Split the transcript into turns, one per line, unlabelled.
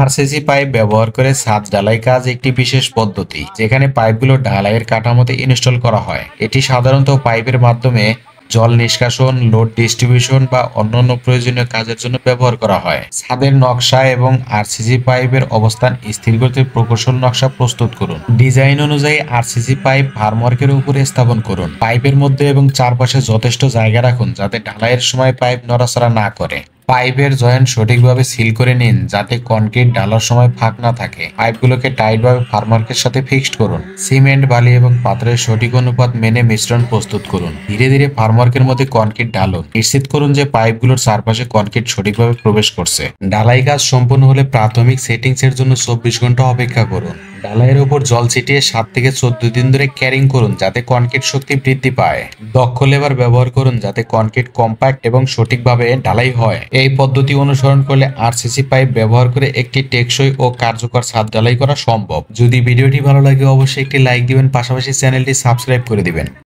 RCC pipe ব্যবহার করে ছাদ ঢালাই কাজ একটি বিশেষ পদ্ধতি যেখানে পাইপগুলো ঢালাইয়ের কাঠামোতে ইনস্টল করা হয়। এটি সাধারণত পাইপের মাধ্যমে জল নিষ্কাশন, লোড ডিস্ট্রিবিউশন বা অন্যান্য প্রয়োজনীয় কাজের জন্য ব্যবহার করা হয়। ছাদের নকশা এবং আরসিসি পাইপের অবস্থান স্থির করতে প্রকৌশল নকশা প্রস্তুত করুন। ডিজাইন অনুযায়ী আরসিসি পাইপ ফার্মওয়ার্কের উপরে স্থাপন করুন। পাইপের মধ্যে এবং চারপাশে যথেষ্ট জায়গা রাখুন যাতে ঢালাইয়ের সময় পাইপ নড়াচড়া না করে। পাইপের জয়েন্ট সঠিকভাবে সিল করে নিন যাতে কনক্রিট ঢালার সময় ফাঁক না থাকে। পাইপগুলোকে টাইটভাবে ফার্মওয়ার্কের সাথে ফিক্সড করুন। সিমেন্ট, বালি এবং পাথরের সঠিক অনুপাত মেনে মিশ্রণ প্রস্তুত করুন। ধীরে ধীরে ফার্মওয়ার্কের মধ্যে কনক্রিট ঢালুন। নিশ্চিত করুন যে পাইপগুলোর চারপাশে কনক্রিট সঠিকভাবে প্রবেশ করছে। ঢালাই কাজ সম্পূর্ণ হলে প্রাথমিক সেটিংস এর জন্য 24 ঘন্টা অপেক্ষা করুন। ঢালাইয়ের উপর জল ছিটিয়ে 7 থেকে 14 দিন ধরে ক্যারিং করুন যাতে কনক্রিট শক্তি বৃদ্ধি পায়। দক্ষ লেবার ব্যবহার করুন যাতে কনক্রিট কম্প্যাক্ট এবং সঠিকভাবে ঢালাই হয়। এই পদ্ধতি অনুসরণ করলে আরসিসি পাইপ ব্যবহার করে একটি টেকসই ও কার্যকর ছাদ ঢালাই করা সম্ভব। যদি ভিডিওটি ভালো লাগে অবশ্যই একটি লাইক দিবেন, পাশাপাশি চ্যানেলটি সাবস্ক্রাইব করে দিবেন।